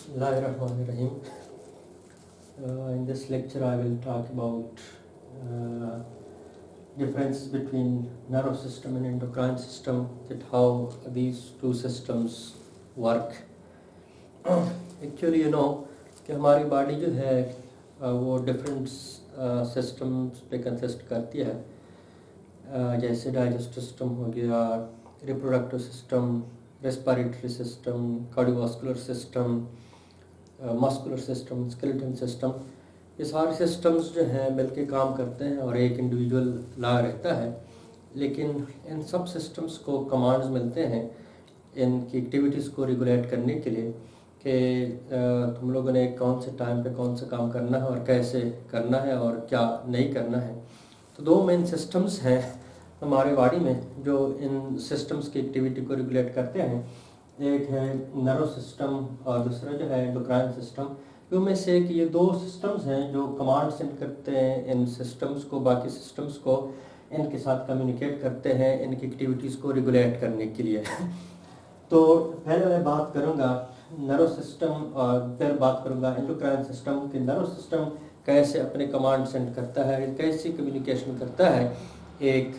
Bismillahirrahmanirrahim. In this lecture, I will talk about difference between nervous system and endocrine system, that how these two systems work. Actually, कि हमारी body जो है वो different systems पे consist करती है, जैसे डाइजेस्टिव सिस्टम हो गया, reproductive system, respiratory system, cardiovascular system, muscular system, skeleton system. ये सारे सिस्टम्स जो हैं मिलके काम करते हैं और एक इंडिविजुअल ला रहता है, लेकिन इन सब सिस्टम्स को कमांड्स मिलते हैं इनकी एक्टिविटीज़ को रेगुलेट करने के लिए कि तुम लोगों ने कौन से टाइम पे कौन सा काम करना है और कैसे करना है और क्या नहीं करना है। तो दो मेन सिस्टम्स हैं हमारे बॉडी में जो इन सिस्टम्स की एक्टिविटी को रेगुलेट करते हैं। एक है नर्व सिस्टम और दूसरा जो है एंडोक्राइन सिस्टम। इनमें से कि ये दो सिस्टम्स हैं जो कमांड सेंड करते हैं इन सिस्टम्स को, बाकी सिस्टम्स को इनके साथ कम्युनिकेट करते हैं इनकी एक्टिविटीज़ को रेगुलेट करने के लिए। तो पहले मैं बात करूँगा नर्व सिस्टम और फिर बात करूँगा एंडोक्राइन सिस्टम कि नर्व सिस्टम कैसे अपने कमांड सेंड करता है, कैसे कम्युनिकेशन करता है एक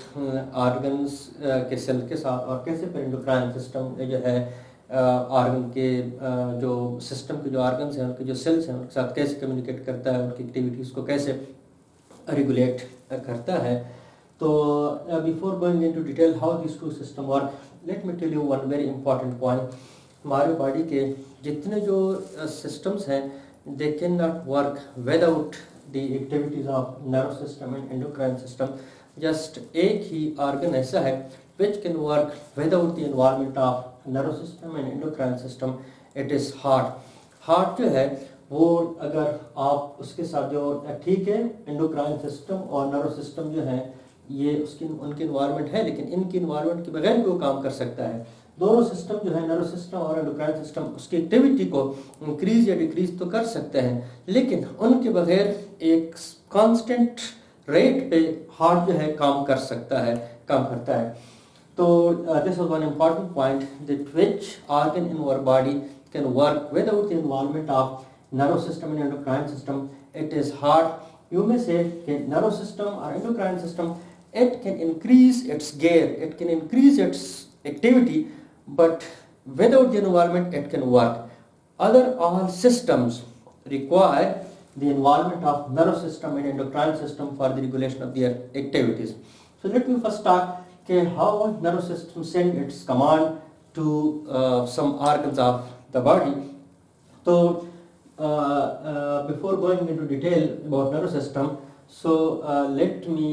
ऑर्गन्स के सेल के साथ, और कैसे फिर एंडोक्राइन सिस्टम जो है ऑर्गन के जो सिस्टम के जो ऑर्गन्स हैं उनके जो सेल्स हैं उनके साथ कैसे कम्युनिकेट करता है, उनकी एक्टिविटीज़ को कैसे रेगुलेट करता है। तो before going into detail how this two system work, let me tell you one very important point. हमारे बॉडी के जितने जो सिस्टम्स हैं they can not work without the activities of nerve system and endocrine system. Just एक ही organ ऐसा है which can work without the involvement of nervous system and endocrine system. It is heart. Heart जो है वो अगर आप उसके साथ जो ठीक है एंडोक्राइन सिस्टम और नर्व सिस्टम जो है ये उसकी उनकी इन्वायरमेंट है, लेकिन इनकी इन्वायरमेंट के बगैर भी वो काम कर सकता है। दोनों सिस्टम जो है नर्व सिस्टम और एंडोक्राइन सिस्टम उसकी एक्टिविटी को इंक्रीज या डिक्रीज तो कर सकते हैं, लेकिन उनके बगैर एक कांस्टेंट रेट पे हार्ट जो है काम कर सकता है, काम करता है। So this is one important point, that which organ in our body can work without the involvement of nervous system and endocrine system. It is heart. You may say that nervous system or endocrine system, it can increase its gear, it can increase its activity, but without the involvement it can work. Other all systems require the involvement of nervous system and endocrine system for the regulation of their activities. So let me first start how nervous system send its command to some organs of the body. So before going into detail about nervous system, so let me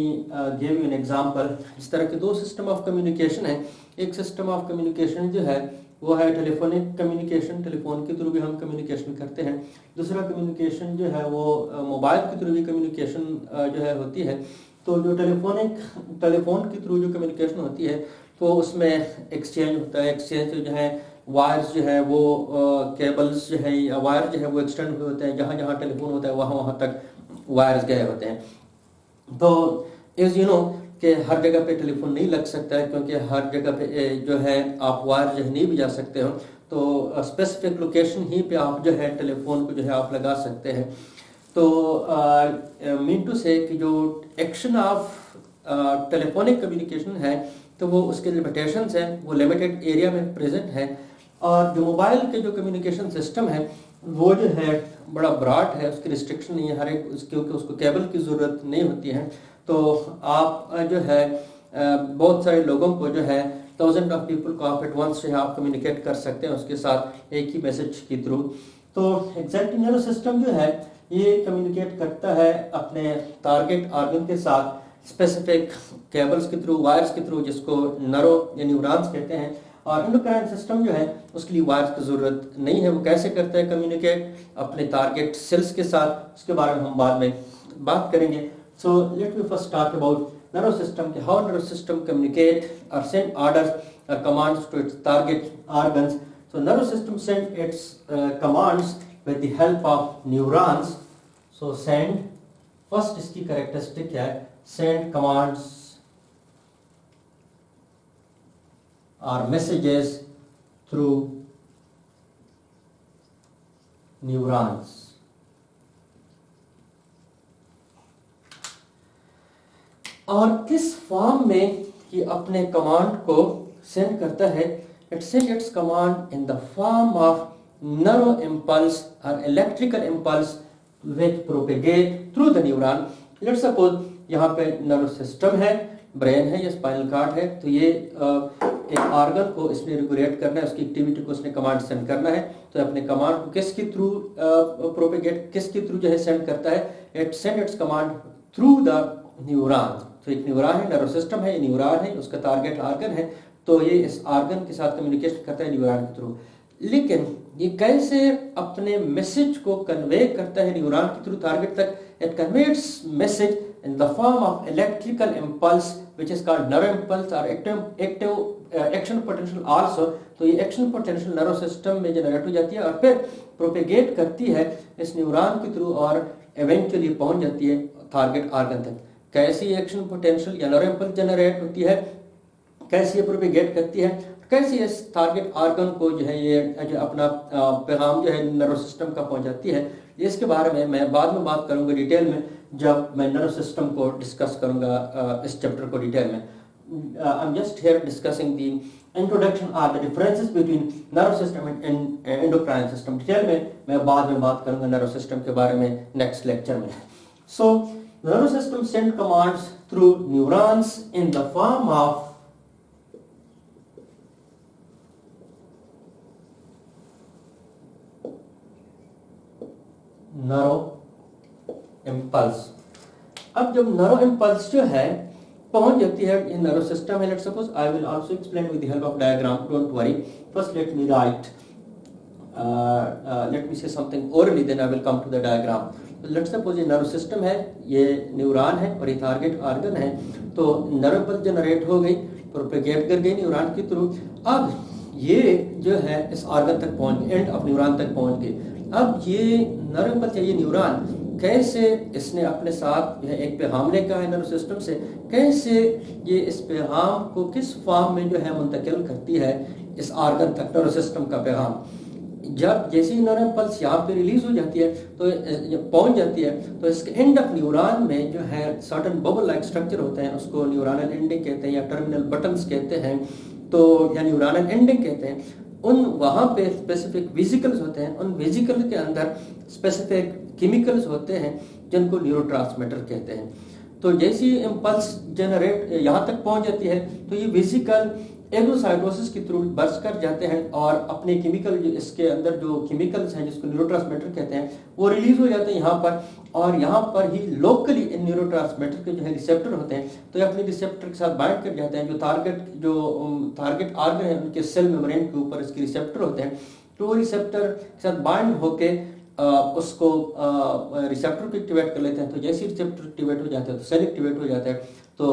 give you an example. इस तरह के दो system of communication है। एक system of communication जो है वो है टेलीफोनिक कम्युनिकेशन, टेलीफोन के थ्रू भी हम कम्युनिकेशन करते हैं। दूसरा कम्युनिकेशन जो है वो मोबाइल के थ्रू भी कम्युनिकेशन जो है होती है। तो जो टेलीफोन के थ्रू जो कम्युनिकेशन होती है तो उसमें एक्सचेंज होता है। एक्सचेंज जो है वायर्स जो है वो केबल्स जो है या वायर जो है वो एक्सटेंड हुए होते हैं, जहाँ जहाँ टेलीफोन होता है वहाँ तक वायर्स गए होते हैं। तो इस कि हर जगह पे टेलीफोन नहीं लग सकता है, क्योंकि हर जगह पे जो है आप वायर जो है नहीं भी जा सकते हो, तो स्पेसिफिक लोकेशन ही पे आप जो है टेलीफोन को जो है आप लगा सकते हैं। तो मीन टू से कि जो एक्शन ऑफ टेलीफोनिक कम्युनिकेशन है तो वो उसके लिमिटेशंस हैं, वो लिमिटेड एरिया में प्रेजेंट है। और जो मोबाइल के जो कम्युनिकेशन सिस्टम है वो जो है बड़ा ब्रॉड है, उसकी रिस्ट्रिक्शन नहीं है हर एक, क्योंकि उसको केबल की ज़रूरत नहीं होती है। तो आप जो है बहुत सारे लोगों को जो है थाउजेंड ऑफ पीपल को आप एट वंस से आप कम्युनिकेट कर सकते हैं उसके साथ एक ही मैसेज के थ्रू। तो एग्जैक्ट नर्वस सिस्टम जो है ये कम्युनिकेट करता है अपने टारगेट ऑर्गन के साथ स्पेसिफिक केबल्स के थ्रू, वायर्स के थ्रू, जिसको नर्व या न्यूरॉन्स कहते हैं। और एंडोक्राइन सिस्टम जो है उसके लिए वायर्स की ज़रूरत नहीं है। वो कैसे करता है कम्युनिकेट अपने टारगेट सेल्स के साथ, उसके बारे में हम बाद में बात करेंगे। So let me first talk about nerve system, how nerve system communicate और सेंड ऑर्डर्स और commands to its target organs. So nervous system send its commands with the help of neurons. So send, first इसकी characteristic है send commands or messages through neurons. और किस form में ये अपने command को सेंड करता है? It send its command in the form of nerve impulse और electrical impulse which propagate through the neuron. Let's suppose यहाँ पे नर्व सिस्टम है, ब्रेन है या स्पाइनल कार्ड है, तो ये एक ऑर्गन को इसने रेगुलेट करना है, उसकी एक्टिविटी को उसने कमांड सेंड करना है। तो अपने कमांड को किसके थ्रू प्रोपेगेट, किसके थ्रू जो है सेंड करता है? It send its command through the neuron. तो एक न्यूरॉन है, नर्व सिस्टम है, ये न्यूरॉन है, उसका टारगेट ऑर्गन है, तो ये इस ऑर्गन के साथ कम्युनिकेशन करता है न्यूरॉन के थ्रू। लेकिन ये कैसे अपने मैसेज को कन्वे करता है न्यूरॉन के थ्रू टारगेट तक? It converts message in the form of electrical impulse which is called nerve impulse और एक्शन पोटेंशियल आल्सो। तो ये एक्शन पोटेंशियल नर्व सिस्टम में जनरेट हो जाती है और फिर प्रोपेगेट करती है इस न्यूरॉन के थ्रू और इवेंचुअली पहुंच जाती है टारगेट ऑर्गन तक। कैसी एक्शन पोटेंशियल या नर्व इम्पल्स जनरेट होती है, कैसे ये प्रोपेगेट करती है, कैसे इस टारगेट ऑर्गन को जो है ये जो अपना पैगाम जो है नर्व सिस्टम का पहुंचाती है, इसके बारे में मैं बाद में बात करूंगा डिटेल में, जब मैं नर्व सिस्टम को डिस्कस करूंगा इस चैप्टर को डिटेल में। I am just here discussing the introduction और the differences between nerve system and endocrine system. Detail में मैं बाद में बात करूंगा नर्व सिस्टम के बारे में नेक्स्ट लेक्चर में। So nerve system send commands through neurons in the form of nerve impulse. अब जब नर्व इम्पल्स जो है पहुंच जाती है इन नर्व सिस्टम है, let's suppose I will also explain with the help of diagram, don't worry. First let me write, let me say something orally, then I will come to the diagram. Let's suppose ये nerve system है, ये neuron है और ये target organ है। तो nerve impulse generate हो गई, प्रोपेगेट कर गई न्यूरॉन के थ्रू। अब ये जो है इस ऑर्गन तक पहुंच गई, एंड ऑफ न्यूरॉन तक पहुंच गई। अब ये नर्व इम्पल्स ये न्यूरॉन कैसे इसने अपने साथ एक पैगाम लेकर है नर्व सिस्टम से, कैसे ये इस पैगाम को किस फॉर्म में जो है मुंतकिल करती है इस ऑर्गन तक, नर्व सिस्टम का पैगाम। जब जैसे ही नर्व इम्पल्स यहाँ पे रिलीज हो जाती है, तो पहुंच जाती है, तो इसके एंड ऑफ न्यूरॉन में जो है सर्टन बबल लाइक स्ट्रक्चर होते हैं, उसको न्यूरॉनल एंडिंग कहते हैं या टर्मिनल बटन्स कहते हैं, तो या न्यूरॉनल एंडिंग कहते हैं। उन वहाँ पे स्पेसिफिक वेसिकल्स होते हैं, उन वेसिकल के अंदर स्पेसिफिक केमिकल्स होते हैं जिनको न्यूरोट्रांसमीटर कहते हैं। तो जैसे ही इम्पल्स जनरेट यहाँ तक पहुँच जाती है, तो ये वेसिकल एग्रोसाइटोसिस के थ्रू बर्स्ट कर जाते हैं और अपने केमिकल, इसके अंदर जो केमिकल्स हैं जिसको न्यूरोट्रांसमीटर कहते हैं, वो रिलीज हो जाते हैं यहाँ पर। और यहाँ पर ही लोकली इन न्यूरोट्रांसमीटर के जो है रिसेप्टर होते हैं, तो ये अपने रिसेप्टर के साथ बाइंड कर जाते हैं। जो टारगेट ऑर्गन है उनके सेल मेम्ब्रेन के ऊपर इसके रिसेप्टर होते हैं, तो वो रिसेप्टर के साथ बाइंड होके उसको रिसेप्टर को एक्टिवेट कर लेते हैं। तो जैसे रिसेप्टर एक्टिवेट हो जाते हैं तो सेल एक्टिवेट हो जाता है, तो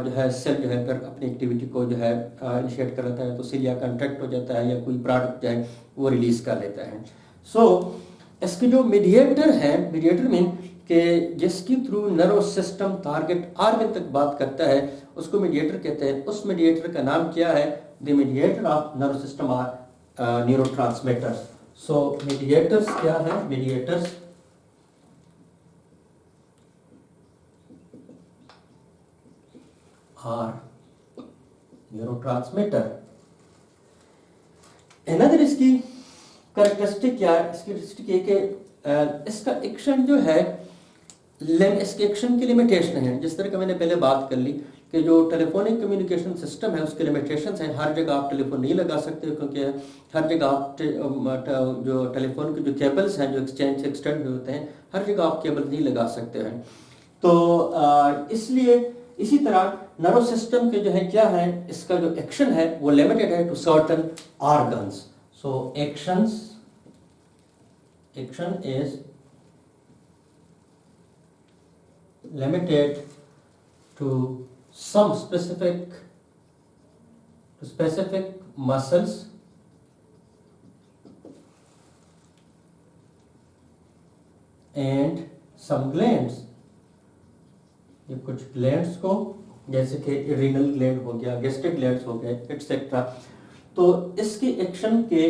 जो है सेल जो है फिर अपनी एक्टिविटी को जो है इनिशिएट कर लेता है, तो सेल या कंट्रैक्ट हो जाता है या कोई प्रोडक्ट जो है वो रिलीज कर लेता है। सो इसके जो मीडिएटर है, मीडिएटर मीन कि जिसके through nerve system target organ तक बात करता है, उसको मीडिएटर कहते हैं। उस मीडिएटर का नाम क्या है? The mediator of nerve system are neurotransmitters. So mediators क्या है? Mediators are neurotransmitter. अनदर इसकी कैरेक्टरिस्टिक क्या है? इसकी कैरेक्टरिस्टिक ये कि इसका एक्शन जो है, इसके एक्शन की लिमिटेशन है। जिस तरह का मैंने पहले बात कर ली कि जो टेलीफोनिक कम्युनिकेशन सिस्टम है उसके लिमिटेशंस हैं। हर जगह आप टेलीफोन नहीं लगा सकते, क्योंकि हर जगह आप जो टेलीफोन के जो केबल्स हैं जो एक्सचेंज से एक्सटेंड हुए होते हैं, हर जगह आप केबल नहीं लगा सकते हैं। तो इसलिए इसी तरह नर्व सिस्टम के जो है क्या है, इसका जो एक्शन है वो लिमिटेड है to certain organs. So action is limited to some specific muscles and some glands। ये कुछ ग्लैंड्स को, जैसे कि रीनल ग्लैंड हो गया, गैस्ट्रिक ग्लैंड्स हो गए, एक्सेट्रा। तो इसके एक्शन के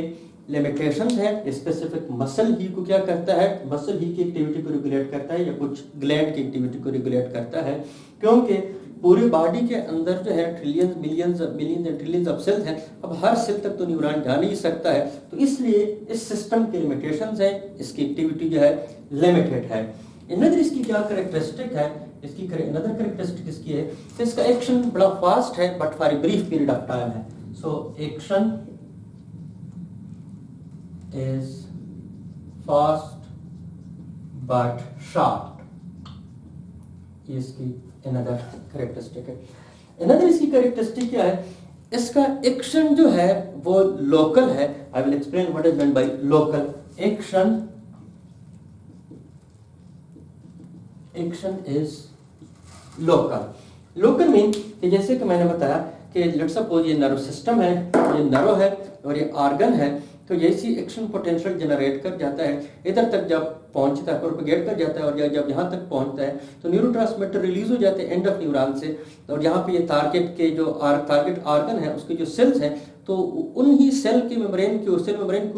लिमिटेशन है। स्पेसिफिक मसल ही को क्या करता है, मसल ही की एक्टिविटी को रेगुलेट करता है या कुछ ग्लैंड की एक्टिविटी को रेगुलेट करता है, क्योंकि पूरी बॉडी के अंदर जो है trillions millions millions and trillions of cells हैं। अब हर सेल तक तो न्यूरॉन जा नहीं सकता है, तो इसलिए इस सिस्टम के लिमिटेशंस हैं, इसकी एक्टिविटी जो है लिमिटेड है। अनदर इसकी क्या कैरेक्टरिस्टिक है, इसकी अनदर कैरेक्टरिस्टिक इसकी है कि इसका एक्शन बड़ा फास्ट है but for a brief period of time है। So action is fast but short, ये इसकी अनदर कैरेक्टरिस्टिक है। अनदर इसकी कैरेक्टरिस्टिक क्या है, इसका एक्शन जो है वो लोकल है। I will explain what is meant by local action. Action is local. Local mean कि जैसे कि मैंने बताया कि लेट्स सपोज ये नर्व सिस्टम है, ये नर्व है और ये ऑर्गन है, तो जैसी एक्शन पोटेंशियल जनरेट कर जाता है, इधर तक जब पहुंचता है, प्रोपेगेट कर जाता है और जब यहाँ तक पहुंचता है तो न्यूरोट्रांसमीटर रिलीज हो जाते हैं एंड ऑफ न्यूरॉन से, और यहाँ पे ये टारगेट के जो टारगेट ऑर्गन है उसके जो सेल्स हैं, तो उन ही सेल के मेम्ब्रेन के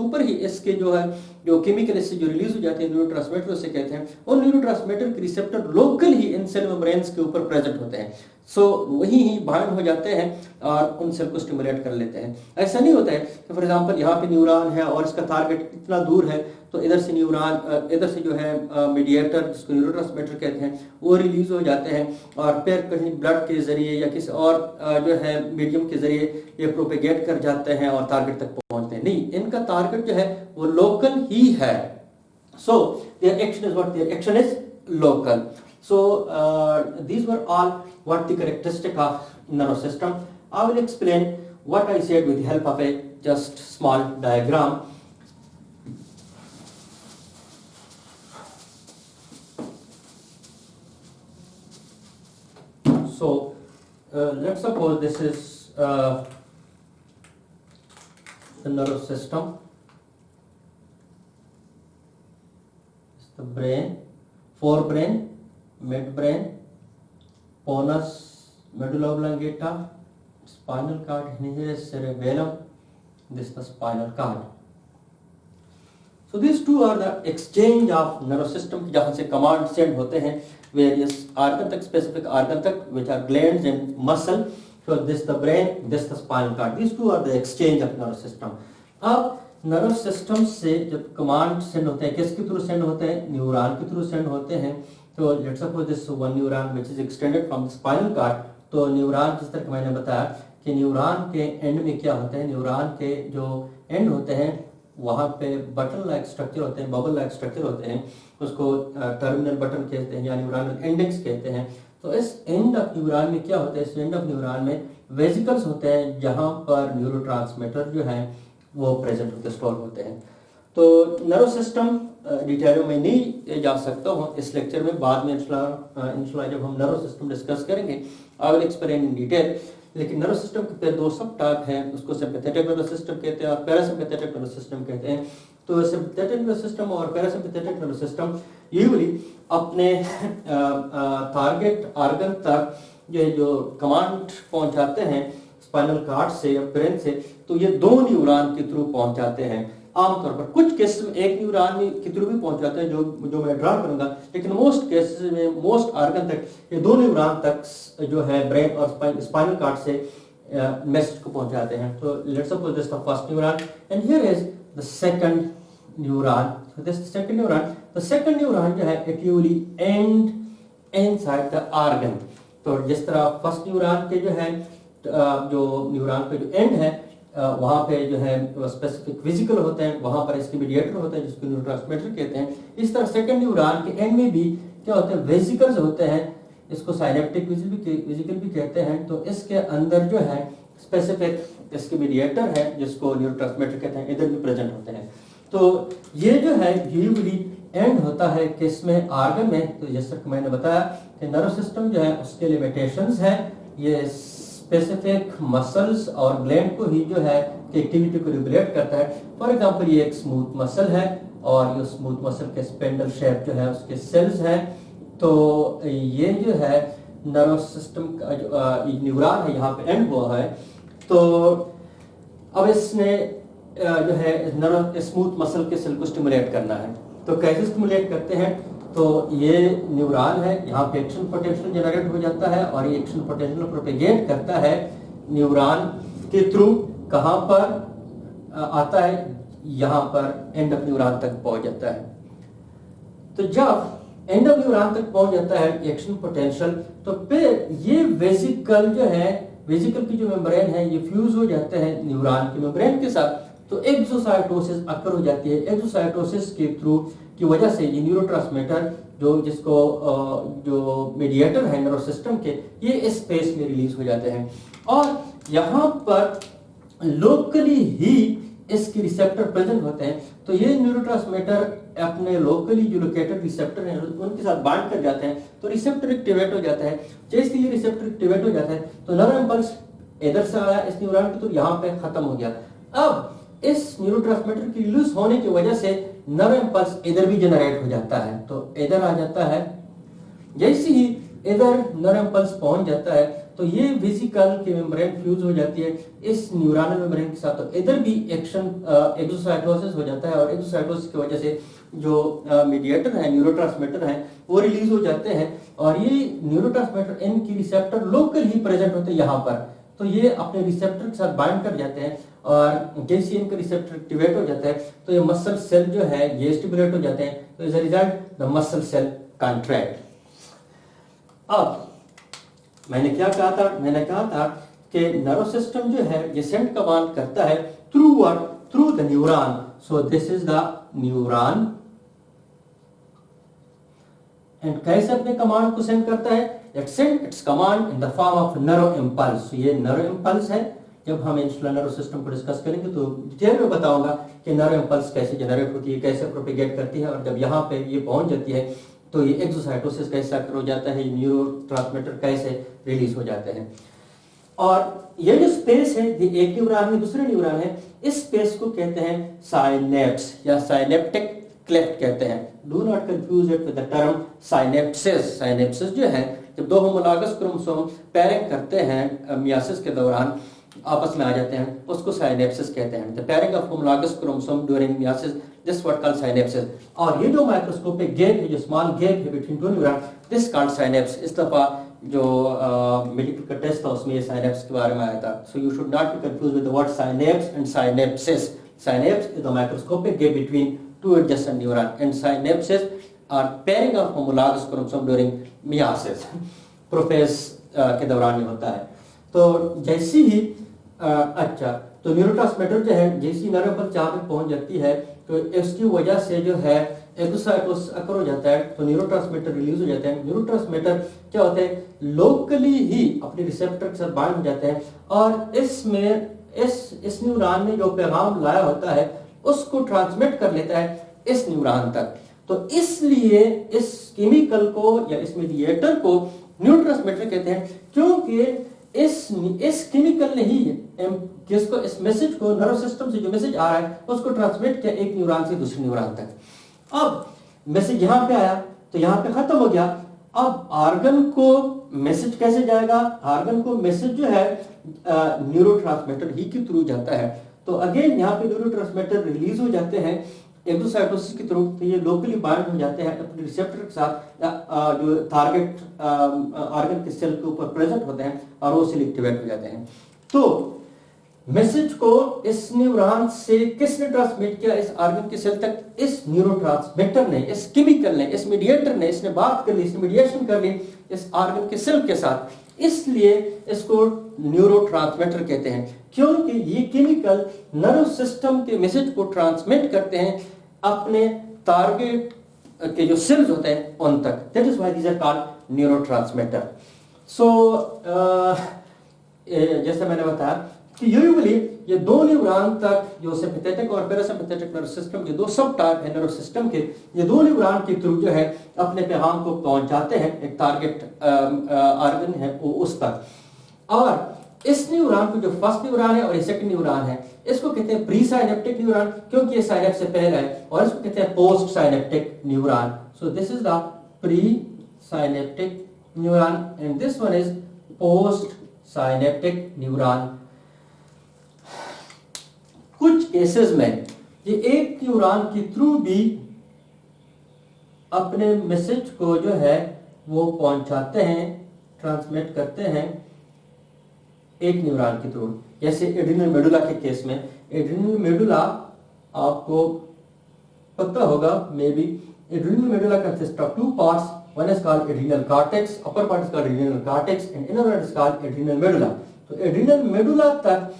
ऊपर ही इसके जो है जो केमिकल इससे जो रिलीज हो जाते हैं न्यूरोट्रांसमीटर उसे कहते हैं, उन न्यूरोट्रांसमीटर के रिसेप्टर लोकल ही इन सेल मेम्ब्रेन्स के ऊपर प्रेजेंट होते हैं। सो वही ही बाइंड हो जाते हैं और उन सेल को स्टिमुलेट कर लेते हैं। ऐसा नहीं होता है कि फॉर एग्जांपल यहाँ पे न्यूरॉन है और इसका टारगेट इतना दूर है, तो इधर से न्यूरॉन इधर से जो है मीडिएटर जिसको न्यूरोट्रांसमीटर कहते हैं वो रिलीज हो जाते हैं और फिर कहीं ब्लड के जरिए या किसी और जो है मीडियम के जरिए ये प्रोपेगेट कर जाते हैं और टारगेट तक पहुंचते हैं। नहीं, इनका टारगेट जो है वो लोकल ही है। So their action is what, their action is local. So these were all what the characteristic of nervous system. I will explain what I said with the help of a just small diagram. So let's suppose this is the nervous system. It's the brain, forebrain, midbrain, pons, medulla oblongata, spinal cord, nucleus, cerebellum. This is the spinal cord. So these two are the exchange of nervous system, जहाँ से command send होते हैं various organ तक, specific organ तक, which are glands and muscle. So this the brain, this the spinal cord. These two are the exchange of nervous system. अब nervous system से जब command send होते हैं, किसके थ्रू send होते हैं, न्यूरॉन के थ्रू send होते हैं। तो let's suppose this one neuron which is extended from the spinal cord. तो न्यूरॉन जिस तरह मैंने बताया कि न्यूरॉन के एंड में क्या होता है, न्यूरॉन के जो एंड होते हैं वहाँ पे बटन लाइक स्ट्रक्चर होते हैं, बबल लाइक स्ट्रक्चर होते हैं, उसको टर्मिनल बटन कहते हैं या न्यूरॉनल एंडिंग्स कहते हैं। तो इस एंड ऑफ न्यूरॉन में क्या होता है, इस एंड ऑफ न्यूरॉन में वेसिकल्स होते हैं जहाँ पर न्यूरोट्रांसमीटर जो है वो प्रेजेंट होते, स्टोर होते हैं। तो नर्व सिस्टम डिटेल में नहीं जा सकता हूँ इस लेक्चर में, बाद में इंशाल्लाह जब हम नर्व सिस्टम डिस्कस करेंगे आई विल एक्सप्लेन इन डिटेल। लेकिन नर्व सिस्टम के दो सब टाइप हैं, उसको सिंपैथेटिक नर्व सिस्टम कहते हैं और पैरासिम्पैथेटिक नर्व सिस्टम कहते हैं। तो सिंपैथेटिक नर्व सिस्टम और पैरासिम्पैथेटिक नर्व सिस्टम यूजुअली अपने टारगेट ऑर्गन तक जो कमांड पहुंचाते हैं स्पाइनल कॉर्ड से या ब्रेन से, तो ये दो न्यूरॉन के थ्रू पहुंचाते हैं। आमतौर पर कुछ केसेस में एक न्यूरॉन के थ्रू भी पहुंचाते हैं जो मैं ड्रा करूंगा, लेकिन मोस्ट केसेस में मोस्ट ऑर्गन तक ये दो न्यूरॉन तक जो है ब्रेन और स्पाइनल कॉर्ड से मैसेज को पहुंचाते हैं। तो let's suppose this the first neuron and here is the second neuron. So this second neuron, the second neuron जो है it usually and inside the organ. तो जिस तरह फर्स्ट न्यूरॉन के जो है जो न्यूरॉन के जो एंड है वहाँ पे जो है स्पेसिफिक फिजिकल होते हैं, वहाँ पर इसके मीडिएटर होते हैं जिसको न्यूरोट्रांसमीटर कहते हैं। इस तरह सेकंड न्यूरॉन के एंड में भी क्या होते हैं, वेसिकल्स होते हैं, इसको साइनेप्टिक वेसिकल भी कहते हैं। तो इसके अंदर जो है स्पेसिफिक इसके मीडिएटर है जिसको न्यूरोट्रांसमीटर कहते हैं, इधर भी प्रेजेंट होते हैं। तो ये जो है यूजुअली एंड होता है किसमें, ऑर्गन में। तो जैसे कि मैंने बताया कि नर्व सिस्टम जो है उसके लिमिटेशंस है, ये स्पेसिफिक मसल्स और ग्लैंड को ही जो है एक्टिविटी को रेगुलेट करता है। फॉर एग्जांपल ये एक स्मूथ मसल है और ये स्मूथ मसल के स्पेंडल शेप जो है उसके सेल्स हैं। तो ये जो है नर्व सिस्टम का जो न्यूरॉन है यहाँ पे एंड हुआ है। तो अब इसने जो है नर्व स्मूथ मसल के सेल को स्टिमुलेट करना है। तो कैसे स्टिमुलेट करते हैं, तो ये न्यूरॉन है, यहाँ पे एक्शन पोटेंशियल जनरेट हो जाता है और ये एक्शन पोटेंशियल प्रोपेगेट करता है न्यूरॉन के थ्रू, कहाँ पर आता है, यहाँ पर एंड ऑफ न्यूरॉन तक पहुंच जाता है। तो जब एंड ऑफ न्यूरॉन तक पहुंच जाता है एक्शन पोटेंशियल, तो फिर ये वेसिकल जो है, वेसिकल की जो मेम्ब्रेन है, ये फ्यूज हो जाते हैं न्यूरॉन की मेम्ब्रेन के साथ, तो एक्सोसाइटोसिस अकर हो जाती है। एक्सोसाइटोसिस के थ्रू की वजह से ये न्यूरोट्रांसमीटर जो जिसको जो मीडिएटर है नर्वस सिस्टम के, ये स्पेस में रिलीज हो जाते हैं और यहाँ पर लोकली ही इसके रिसेप्टर प्रेजेंट होते हैं। तो ये न्यूरोट्रांसमीटर अपने लोकली जो लोकेटेड रिसेप्टर हैं उनके साथ बाइंड कर जाते हैं, तो रिसेप्टर एक्टिवेट हो जाता है। जैसे ये रिसेप्टर एक्टिवेट हो जाता है तो नर्व इंपल्स इधर से आया इस न्यूरॉन के, तो यहाँ पे खत्म हो गया। अब इस न्यूरोट्रांसमीटर की रिलीज होने की वजह से नर्व इंपल्स इधर भी जनरेट हो जाता है, तो इधर आ जाता है। जैसे ही इधर नर्व इंपल्स पहुंच जाता है तो ये वेसिकल की मेम्ब्रेन फ्यूज हो जाती है इस न्यूरॉनल मेम्ब्रेन के साथ, तो इधर भी एक्शन एक्सोसाइटोसिस हो जाता है और एक्सोसाइटोसिस की वजह से जो मीडिएटर है, न्यूरोट्रांसमीटर है, वो रिलीज हो जाते हैं और ये न्यूरोट्रांसमीटर इनकी रिसेप्टर लोकल ही प्रेजेंट होते हैं यहाँ पर, तो ये अपने रिसेप्टर के साथ बाइंड कर जाते हैं और जैसे इनका रिसेप्टर एक्टिवेट हो जाता है तो ये मसल सेल जो है ये स्टिमुलेट हो जाते हैं, तो as a result the muscle cell contract. अब मैंने क्या कहा था, मैंने कहा था कि नर्व सिस्टम जो है ये सेंड कमांड करता है through what, through the neuron. So this is the neuron and कैसे अपने कमांड को सेंड करता है, it send its command in the form of nerve impulse. ये नर्व इंपल्स है। जब हम इंसुलर नर्व सिस्टम को डिस्कस करेंगे तो डिटेल में बताऊंगा कि नर्व इंपल्स कैसे जनरेट होती है, कैसे प्रोपेगेट करती है और जब यहाँ पे ये पहुंच जाती है तो ये एक्सोसाइटोसिस कैसे अकर हो जाता है, न्यूरोट्रांसमीटर कैसे रिलीज हो जाते हैं। और ये जो स्पेस है, ये एक न्यूरॉन में दूसरे न्यूरॉन है, इस स्पेस को कहते हैं साइनेप्स या साइनेप्टिक क्लेफ्ट कहते हैं। Do not confuse it with the term synapsis. Synapsis जो है जब दो होमोलॉगस क्रोमोसोम पेयरिंग करते हैं मियासिस के दौरान आपस में आ जाते हैं, उसको साइनेप्सिस कहते हैं। The pairing of homologous chromosome during meiosis, this what called synapsis. और ये जो माइक्रोस्कोपिक गैप है, जो स्मॉल गैप है between two neuron, this called synapse. इस दफा जो मेडिकल का टेस्ट था उसमें ये साइनेप्स के बारे में आया था। So you should not be confuse with the word synapse and synapsis. Synapse is the microscopic gap between two adjacent neurons, and synapses are pairing of homologous chromosome during meiosis. Prophase के दौरान ये होता है। तो जैसी ही अच्छा, तो neurotransmitter जो है जैसी नर्व पर जहाँ पे पहुंच जाती है तो इसकी वजह से जो है एक्सोसाइटोसिस अकर हो जाता है, तो न्यूरोट्रांसमीटर रिलीज हो जाते हैं। न्यूरोट्रांसमीटर क्या होते हैं, लोकली ही अपने रिसेप्टर के साथ बाइंड हो जाते हैं और इसमें इस न्यूरॉन ने जो पैगाम लाया होता है उसको ट्रांसमिट कर लेता है इस न्यूरॉन तक। तो इसलिए इस केमिकल को या इस मीडिएटर को न्यूरोट्रांसमीटर कहते हैं, क्योंकि इस केमिकल ने ही किसको, इस मैसेज को, नर्व सिस्टम से जो मैसेज आ रहा है उसको ट्रांसमिट किया एक न्यूरॉन से दूसरे न्यूरॉन तक। अब मैसेज यहाँ पे आया तो यहाँ पे खत्म हो गया। अब आर्गन को मैसेज कैसे जाएगा, आर्गन को मैसेज जो है न्यूरोट्रांसमीटर ही के थ्रू जाता है। तो अगेन यहाँ पे न्यूरोट्रांसमीटर रिलीज हो जाते हैं एक्सोसाइटोसिस के थ्रू, तो ये लोकली बाइंड हो जाते हैं अपने रिसेप्टर के साथ जो टारगेट आर्गन के सेल के ऊपर प्रेजेंट होते हैं और वो सेल एक्टिवेट हो जाते हैं। तो मैसेज को इस न्यूरॉन से किसने ट्रांसमिट किया इस आर्गन के सेल तक, इस न्यूरोट्रांसमीटर ने, इस केमिकल ने, इस मीडिएटर ने, इसने बात कर ली, इसने मीडिएशन कर ली इस आर्गन के सेल के साथ, इसलिए इसको न्यूरोट्रांसमीटर कहते हैं, क्योंकि ये केमिकल नर्व सिस्टम के मैसेज को ट्रांसमिट करते हैं अपने टारगेट के जो सेल्स होते हैं उन तक। That is why these are called neurotransmitter. So जैसे मैंने बताया कि यूजुअली ये दो न्यूरॉन तक, जो सिंपैथेटिक और पैरासिम्पैथेटिक नर्व सिस्टम के दो सब टाइप है नर्व सिस्टम के, ये दो न्यूरॉन के थ्रू जो है अपने पैगाम को पहुंचाते हैं एक टारगेट आर्गन है वो उस तक। और इस न्यूरॉन को, जो फर्स्ट न्यूरॉन है और ये सेकंड न्यूरॉन है, इसको कहते हैं प्री साइनेप्टिक न्यूरॉन, क्योंकि ये साइनेप्स से पहले है, और इसको कहते हैं post synaptic neuron. So this is the pre synaptic neuron and this one is post synaptic neuron. कुछ केसेस में ये एक न्यूरॉन के थ्रू भी अपने मैसेज को जो है वो पहुंचाते हैं, ट्रांसमिट करते हैं एक न्यूरॉन के थ्रू। जैसे एड्रिनल मेडुला के केस में, एड्रिनल मेडुला आपको पता होगा may be, adrenal medulla consist of two parts, one is called adrenal cortex, upper part is called adrenal cortex and inner part is called adrenal medulla. तो adrenal medulla तक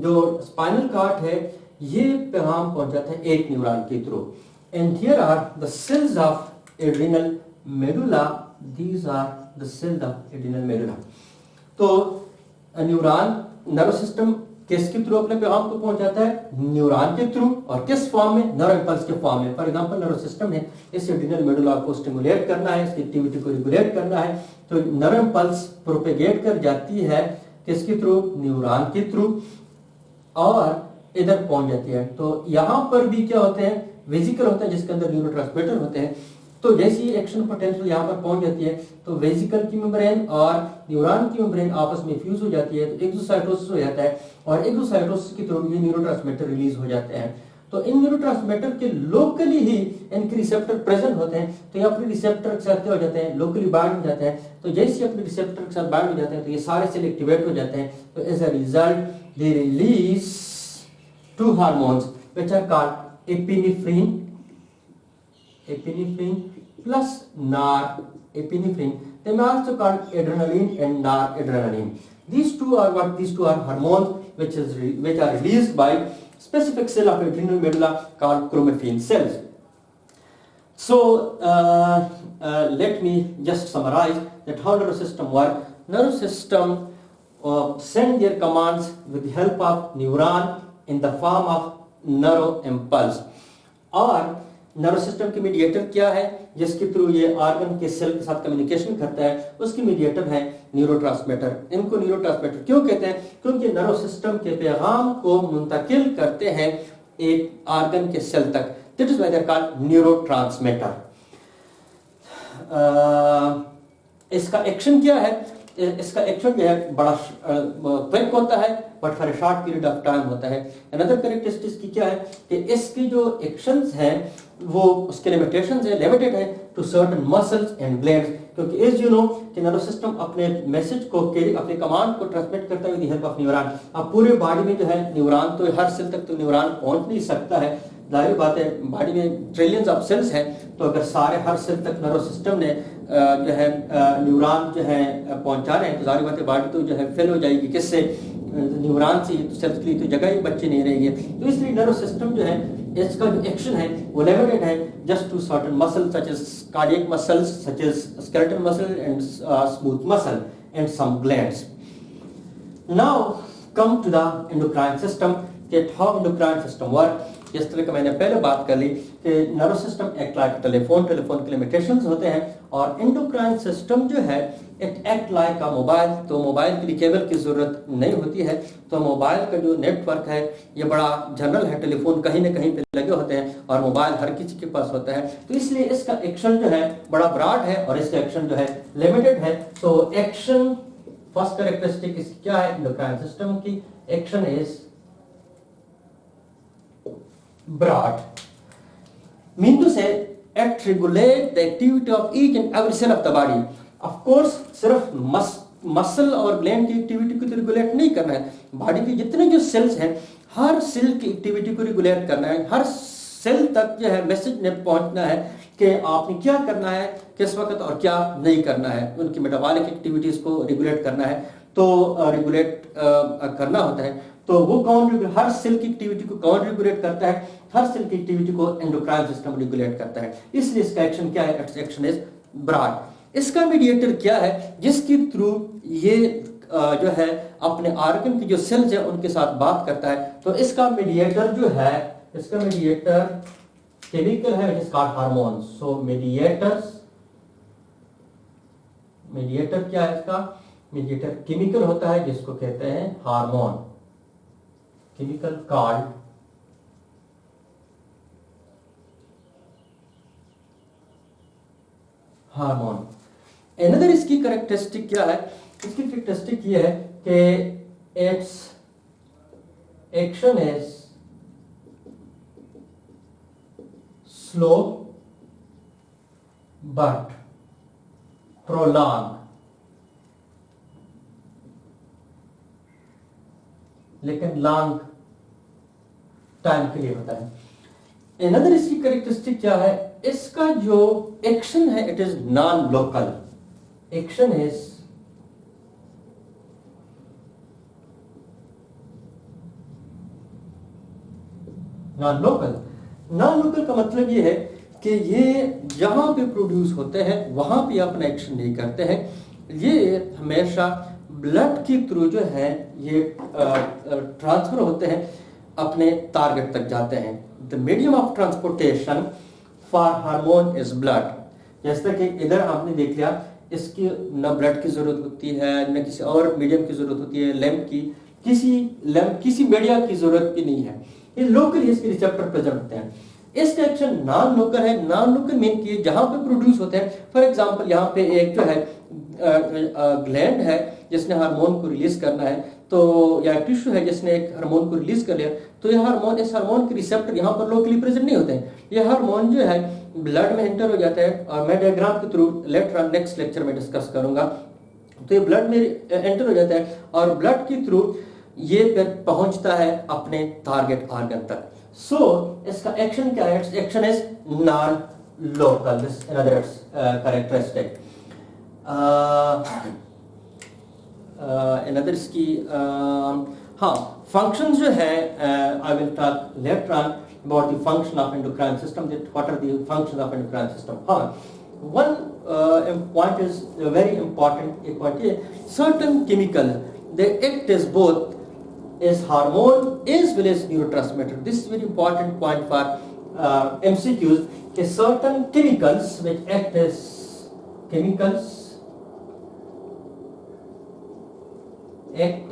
जो spinal cord है ये पैगाम पहुंचाता है एक न्यूरॉन के through. And here are the cells of adrenal medulla, these are the cells of adrenal medulla. तो न्यूरॉन नर्वस सिस्टम किसके थ्रू अपने पैगाम को पहुंचाता है? न्यूरॉन के थ्रू। और किस फॉर्म में? नर्व इंपल्स के फॉर्म में। फॉर एग्जांपल नर्वस सिस्टम है, इस एड्रिनल मेडुला को स्टिमुलेट करना है, इसकी एक्टिविटी को रेगुलेट करना है, तो नर्व इंपल्स प्रोपेगेट कर जाती है किसके थ्रू? न्यूरॉन के थ्रू, और इधर पहुंच जाती है। तो यहां पर भी क्या होते हैं? वेसिकल होता है जिसके अंदर न्यूरोट्रांसमीटर होते हैं। तो जैसी एक्शन पोटेंशियल यहाँ पर पहुंच जाती है तो वेसिकल की मेम्ब्रेन और न्यूरॉन की मेम्ब्रेन आपस में फ्यूज हो जाती है, तो एक्सोसाइटोसिस हो जाता है, और एक्सोसाइटोसिस के थ्रू ये न्यूरोट्रांसमीटर रिलीज हो जाते हैं। तो इन न्यूरोट्रांसमीटर के लोकली ही इनके रिसेप्टर प्रेजेंट होते हैं, तो ये अपने रिसेप्टर के साथ क्या हो जाते हैं? लोकली बाइंड हो जाते हैं। तो जैसे अपने रिसेप्टर के साथ बाइंड हो जाते हैं तो ये सारे सेल एक्टिवेट हो जाते हैं। तो as a result they release two hormones which are called epinephrine plus norepinephrine. They may also called adrenaline and noradrenaline. These two are hormones which are released by specific cell of adrenal medulla called chromatin cells. So let me just summarize that how nervous system work. Nervous system send their commands with the help of neuron in the form of neuro impulse। और nerve system के mediator क्या है जिसके through ये organ के cell के साथ communication करता है? उसकी मीडिएटर है न्यूरोट्रांसमीटर। इनको न्यूरोट्रांसमीटर क्यों कहते हैं? क्योंकि नर्व सिस्टम के पैगाम को मुंतकिल करते हैं एक ऑर्गन के सेल तक। That is why they are called neurotransmitter. इसका एक्शन क्या है? इसका एक्शन जो है बड़ा क्विक होता है but for A short period of time होता है। अनदर कैरेक्टरिस्टिक्स की क्या है कि इसकी जो एक्शंस हैं वो उसके लिमिटेशंस है, लिमिटेड है to certain muscles and glands, क्योंकि एज यू नो कि नर्व सिस्टम अपने मैसेज को अपने कमांड को ट्रांसमिट करता है with the help of neuron. अब पूरे बॉडी में जो है न्यूरॉन तो हर सेल तक तो न्यूरॉन पहुंच नहीं सकता है, जाहिर बात है बॉडी में ट्रिलियंस ऑफ सेल्स हैं, तो अगर सारे हर सेल तक नर्व सिस्टम ने जो है न्यूरॉन जो है पहुंचा रहे हैं तो जाहिर बात है बॉडी तो जो है फिल हो जाएगी किससे? न्यूरॉन से। तो सेल्स के लिए तो जगह ही बची नहीं रहेगी। तो इसलिए नर्व सिस्टम जो है इसका जो एक्शन है वो लिमिटेड है just to certain muscle such as cardiac muscles, such as skeletal muscle and smooth muscle and some glands. Now come to the endocrine system, कि हाउ एंडोक्राइन सिस्टम वर्क। जिस तरह का मैंने पहले बात कर ली कि nerve system act like telephone के लिमिटेशंस होते हैं, और एंडोक्राइन सिस्टम जो है it act like a mobile. तो मोबाइल के लिए केबल की जरूरत नहीं होती है, तो मोबाइल का जो नेटवर्क है ये बड़ा जनरल है, टेलीफोन कहीं ना कहीं पे लगे होते हैं और मोबाइल हर किसी के पास होता है। तो इसलिए इसका एक्शन जो है बड़ा ब्रॉड है और इसका एक्शन जो है लिमिटेड है। तो एक्शन फर्स्ट कैरेक्टरिस्टिक इसकी क्या है? एंडोक्राइन सिस्टम की action is broad, mean to say it regulate the activity of each and every cell of the body। of course सिर्फ मसल और ग्लैंड की एक्टिविटी को तो रेगुलेट नहीं करना है, बॉडी के जितने जो सेल्स हैं हर सेल की एक्टिविटी को रेगुलेट करना है। हर सेल तक जो है मैसेज ने पहुंचना है कि आपने क्या करना है, किस वक्त और क्या नहीं करना है। उनकी मेटाबॉलिक एक्टिविटीज को रेगुलेट करना है, तो रेगुलेट करना होता है। तो वो कौन हर सेल की एक्टिविटी को कौन रेगुलेट करता है? हर सेल की एक्टिविटी को एंडोक्राइन सिस्टम रेगुलेट करता है। इसलिए इसका एक्शन क्या है? Its action is broad. इसका मीडिएटर क्या है जिसके थ्रू ये जो है अपने ऑर्गन की जो सेल्स है उनके साथ बात करता है? तो इसका मीडिएटर जो है, इसका मीडिएटर केमिकल है which is called hormone. So mediator क्या है? इसका मीडिएटर केमिकल होता है जिसको कहते हैं hormone, chemical called hormone. Another इसकी कैरेक्टरिस्टिक क्या है? इसकी कैरेक्टरिस्टिक ये है कि it's action is slow but prolonged, लेकिन लॉन्ग टाइम के लिए होता है। अनदर इसकी कैरेक्टरिस्टिक क्या है, इसका जो एक्शन है it is non local, action is non local. Non local का मतलब ये है कि ये जहां पे प्रोड्यूस होते हैं वहां पे अपना एक्शन नहीं करते हैं, ये हमेशा ब्लड के थ्रू जो है ये ट्रांसफर होते हैं, अपने टारगेट तक जाते हैं। The medium of transportation for hormone is blood. जैसा कि इधर आपने देख लिया, इसकी न ब्लड की जरूरत होती है न किसी और मीडियम की जरूरत होती है, लैम्प की किसी मीडिया की जरूरत भी नहीं है, ये लोकल इसके रिसेप्टर प्रेजेंट होते हैं। इसका एक्शन नॉन लोकल है। नॉन लोकल मीन कि जहां पे प्रोड्यूस होते हैं, फॉर एग्जांपल यहाँ पे एक जो है ग्लैंड है जिसने हार्मोन को रिलीज करना है, तो या टिश्यू है जिसने एक हार्मोन को रिलीज कर लिया, तो ये हार्मोन, इस हार्मोन के रिसेप्टर यहाँ पर लोकली प्रेजेंट नहीं होते हैं। ये हार्मोन जो है ब्लड में एंटर हो जाता है, और मैं डायग्राम के थ्रू लेटर नेक्स्ट लेक्चर में डिस्कस करूंगा। तो ये ब्लड में एंटर हो जाता है और ब्लड के थ्रू ये फिर पहुंचता है अपने टारगेट ऑर्गन तक। सो इसका एक्शन क्या है, action is non local, this another characteristic. Another इसकी हाँ फंक्शंस जो है, I will talk later on about the function of endocrine system, that what are the functions of endocrine system. हाँ, one point is very important, एक point है, certain chemical they act as both as hormone as well as neurotransmitter. This is very important point for MCQs, कि certain chemicals which act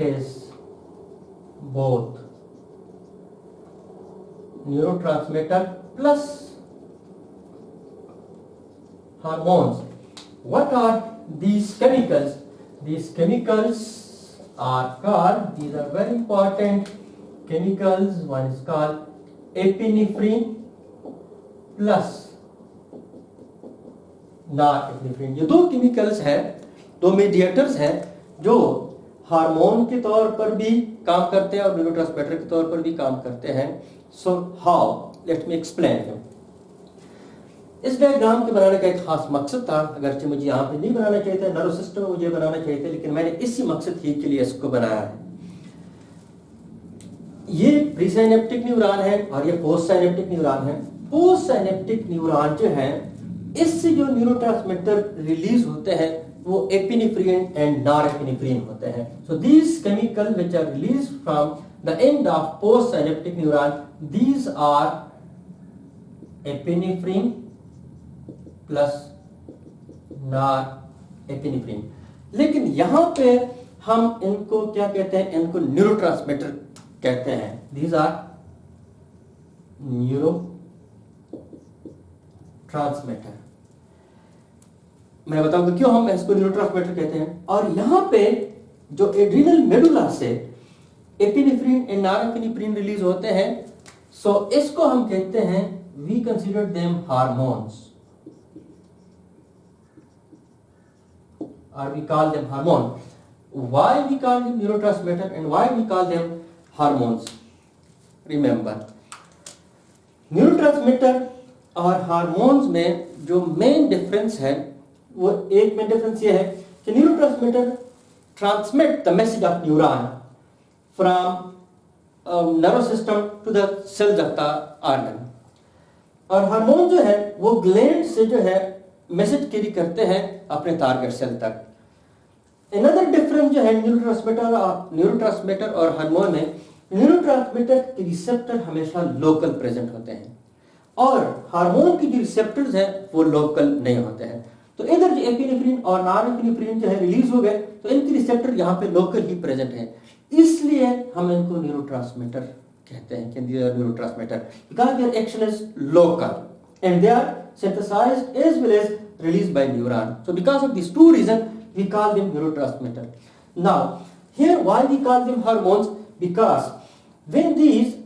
as both neurotransmitter plus hormones. What are these chemicals? These chemicals are called, these are very important chemicals. One is called epinephrine plus norepinephrine. ये दो chemicals हैं, दो mediators हैं जो hormone के तौर पर भी काम करते हैं और न्यूरोट्रांसमीटर के तौर पर भी काम करते हैं। So how? Let me explain them. इस डायग्राम के बनाने का एक खास मकसद था, अगरचे मुझे यहाँ पे नहीं बनाना चाहिए था, नर्व सिस्टम में मुझे बनाना चाहिए था, लेकिन मैंने इसी मकसद ही के लिए इसको बनाया है। ये प्री साइनेप्टिक न्यूरॉन है और ये पोस्ट साइनेप्टिक न्यूरॉन है। पोस्ट साइनेप्टिक न्यूरॉन जो है, इससे जो न्यूरोट्रांसमीटर रिलीज होते हैं वो एपिनेफ्रिन एंड नॉरएपिनेफ्रिन होते हैं। So these chemical which are released from the end of post synaptic neuron, these are epinephrine plus norepinephrine. लेकिन यहां पे हम इनको क्या कहते हैं, इनको न्यूरोट्रांसमीटर कहते हैं। These are neuro transmitter. मैं बताऊंगा क्यों हम इसको न्यूरोट्रांसमीटर कहते हैं। और यहां पे जो एड्रिनल मेडुला से एपिनेफ्रिन एंड नॉरएपिनेफ्रिन रिलीज होते हैं, सो इसको हम कहते हैं, we consider them hormones or we call them hormone. Why we call them neurotransmitter and why we call them hormones? Remember, neurotransmitter और हार्मोन्स में जो मेन डिफरेंस है, वो एक मेन डिफरेंस ये है कि neurotransmitter transmit the message of neuron from nervous system to the cells of the organ, और हार्मोन जो है वो ग्लैंड से जो है मैसेज कैरी करते हैं अपने टारगेट सेल तक। अनदर डिफरेंस जो है न्यूरोट्रांसमीटर और हार्मोन में, न्यूरोट्रांसमीटर के रिसेप्टर हमेशा लोकल प्रेजेंट होते हैं और हार्मोन की जो रिसेप्टर्स हैं वो लोकल नहीं होते हैं। तो इधर जो एपिनेफ्रिन और नॉरएपिनेफ्रिन जो है रिलीज हो गए, तो इनके रिसेप्टर यहाँ पे लोकल ही प्रेजेंट है, इसलिए हम इनको न्यूरोट्रांसमीटर कहते हैं कि neurotransmitter, because their action is local and they are synthesized as well as released by neuron. So because of these two reasons we call them neurotransmitter. Now here why we call them hormones, because when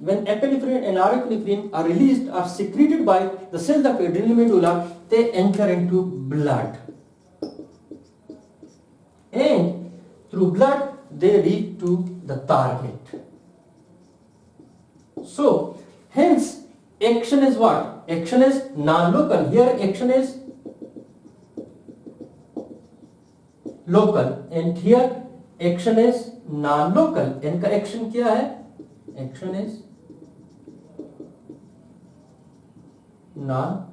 when epinephrine and norepinephrine are released or secreted by the cells of adrenal medulla, they enter into blood. And through blood, they reach to the target. So, hence, action is what? Action is non-local. Here, action is local. And here, action is non-local. इनका action क्या है? Action is non-local.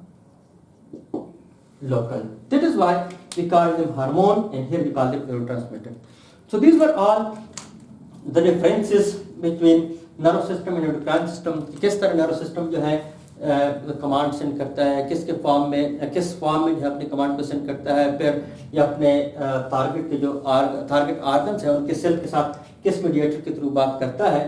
That is why we call them hormone, and here we call them neurotransmitter. So these were all the differences between nervous system and endocrine system. किस तरह nervous system जो है command send करता है, किस form में जो अपने कमांड को सेंड करता है, फिर ये अपने टारगेट के जो टारगेट ऑर्गन्स है उनके सेल के साथ किस मीडिएटर के थ्रू बात करता है,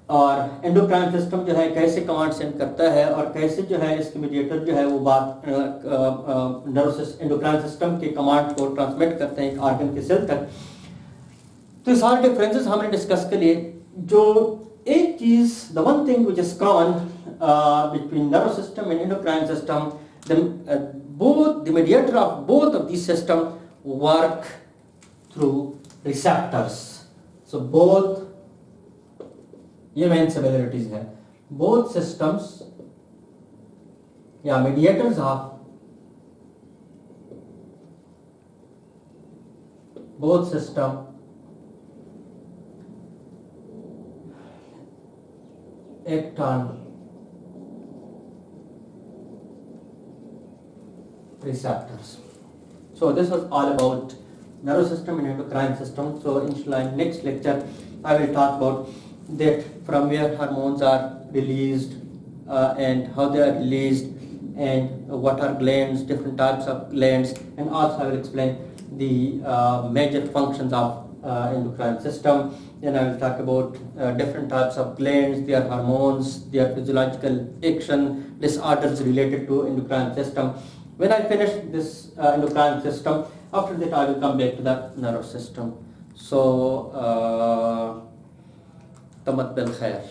और एंडोक्राइन सिस्टम जो है कैसे कमांड सेंड करता है और कैसे जो है इसके मीडिएटर जो है वो बात नर्वस एंडोक्राइन सिस्टम के कमांड को ट्रांसमिट करते हैं एक ऑर्गन के सेल तक. तो ये सारे डिफरेंसेस हमने डिस्कस कर लिए. जो एक चीज, the one thing which is common between nervous system and endocrine system, both the mediator of both of these systems work through receptors. So both ये मेन सिमिलरिटीज है. बोथ सिस्टम्स या mediators of both system act on receptors. So this was all about nervous system and endocrine system. So inshallah in next lecture I will talk about that from where hormones are released and how they are released and what are glands, different types of glands, and also I will explain the major functions of endocrine system. Then I will talk about different types of glands, their hormones, their physiological action, disorders related to endocrine system. When I finish this endocrine system, after that I will come back to the nervous system. So, tamat bil khair.